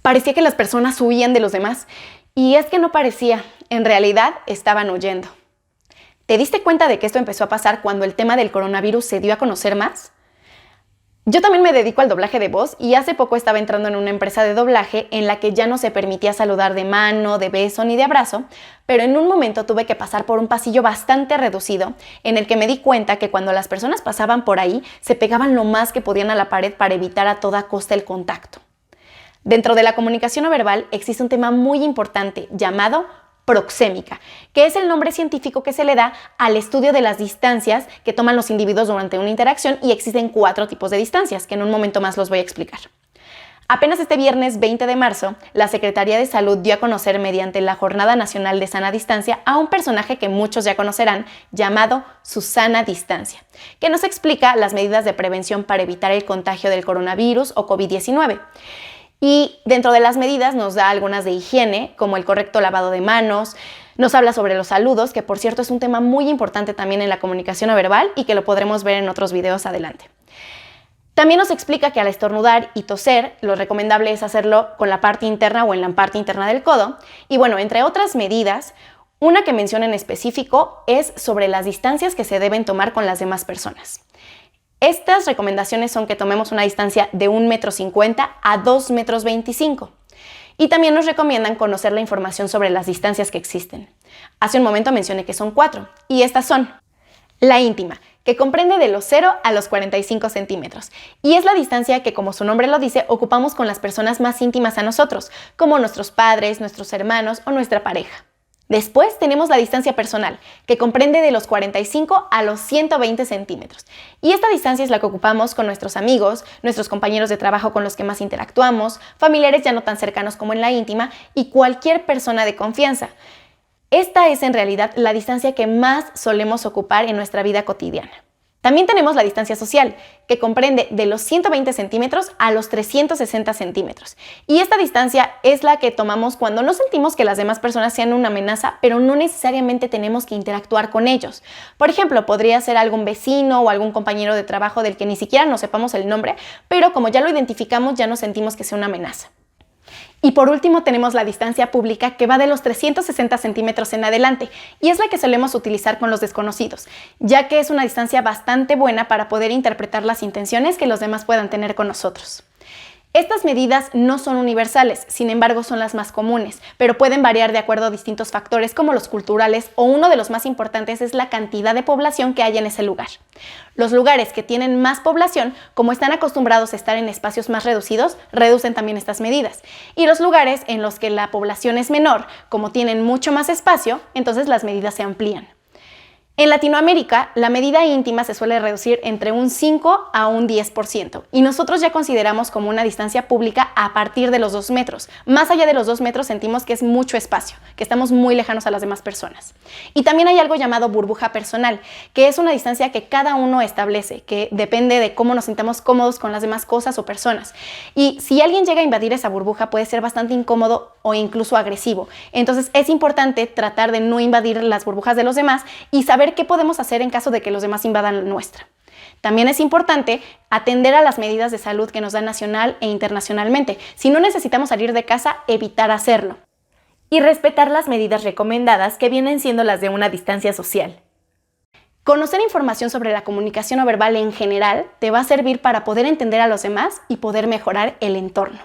Parecía que las personas huían de los demás. Y es que no parecía, en realidad estaban huyendo. ¿Te diste cuenta de que esto empezó a pasar cuando el tema del coronavirus se dio a conocer más? Yo también me dedico al doblaje de voz y hace poco estaba entrando en una empresa de doblaje en la que ya no se permitía saludar de mano, de beso ni de abrazo, pero en un momento tuve que pasar por un pasillo bastante reducido en el que me di cuenta que cuando las personas pasaban por ahí se pegaban lo más que podían a la pared para evitar a toda costa el contacto. Dentro de la comunicación no verbal existe un tema muy importante llamado proxémica, que es el nombre científico que se le da al estudio de las distancias que toman los individuos durante una interacción, y existen 4 tipos de distancias, que en un momento más los voy a explicar. Apenas este viernes 20 de marzo, la Secretaría de Salud dio a conocer mediante la Jornada Nacional de Sana Distancia a un personaje que muchos ya conocerán, llamado Susana Distancia, que nos explica las medidas de prevención para evitar el contagio del coronavirus o COVID-19. Y dentro de las medidas nos da algunas de higiene, como el correcto lavado de manos, nos habla sobre los saludos, que por cierto es un tema muy importante también en la comunicación no verbal y que lo podremos ver en otros videos adelante. También nos explica que al estornudar y toser, lo recomendable es hacerlo con la parte interna o en la parte interna del codo. Y bueno, entre otras medidas, una que menciona en específico es sobre las distancias que se deben tomar con las demás personas. Estas recomendaciones son que tomemos una distancia de 1,50 m a 2,25 m. Y también nos recomiendan conocer la información sobre las distancias que existen. Hace un momento mencioné que son 4, y estas son: la íntima, que comprende de los 0 a los 45 centímetros, y es la distancia que, como su nombre lo dice, ocupamos con las personas más íntimas a nosotros, como nuestros padres, nuestros hermanos o nuestra pareja. Después tenemos la distancia personal, que comprende de los 45 a los 120 centímetros. Y esta distancia es la que ocupamos con nuestros amigos, nuestros compañeros de trabajo con los que más interactuamos, familiares ya no tan cercanos como en la íntima y cualquier persona de confianza. Esta es en realidad la distancia que más solemos ocupar en nuestra vida cotidiana. También tenemos la distancia social, que comprende de los 120 centímetros a los 360 centímetros. Y esta distancia es la que tomamos cuando no sentimos que las demás personas sean una amenaza, pero no necesariamente tenemos que interactuar con ellos. Por ejemplo, podría ser algún vecino o algún compañero de trabajo del que ni siquiera nos sepamos el nombre, pero como ya lo identificamos, ya no sentimos que sea una amenaza. Y por último tenemos la distancia pública, que va de los 360 centímetros en adelante, y es la que solemos utilizar con los desconocidos, ya que es una distancia bastante buena para poder interpretar las intenciones que los demás puedan tener con nosotros. Estas medidas no son universales, sin embargo son las más comunes, pero pueden variar de acuerdo a distintos factores como los culturales, o uno de los más importantes es la cantidad de población que hay en ese lugar. Los lugares que tienen más población, como están acostumbrados a estar en espacios más reducidos, reducen también estas medidas. Y los lugares en los que la población es menor, como tienen mucho más espacio, entonces las medidas se amplían. En Latinoamérica, la medida íntima se suele reducir entre un 5 a un 10%, y nosotros ya consideramos como una distancia pública a partir de los 2 metros. Más allá de los 2 metros sentimos que es mucho espacio, que estamos muy lejanos a las demás personas. Y también hay algo llamado burbuja personal, que es una distancia que cada uno establece, que depende de cómo nos sintamos cómodos con las demás cosas o personas. Y si alguien llega a invadir esa burbuja puede ser bastante incómodo o incluso agresivo. Entonces es importante tratar de no invadir las burbujas de los demás y saber qué podemos hacer en caso de que los demás invadan la nuestra. También es importante atender a las medidas de salud que nos dan nacional e internacionalmente. Si no necesitamos salir de casa, evitar hacerlo. Y respetar las medidas recomendadas, que vienen siendo las de una distancia social. Conocer información sobre la comunicación no verbal en general te va a servir para poder entender a los demás y poder mejorar el entorno.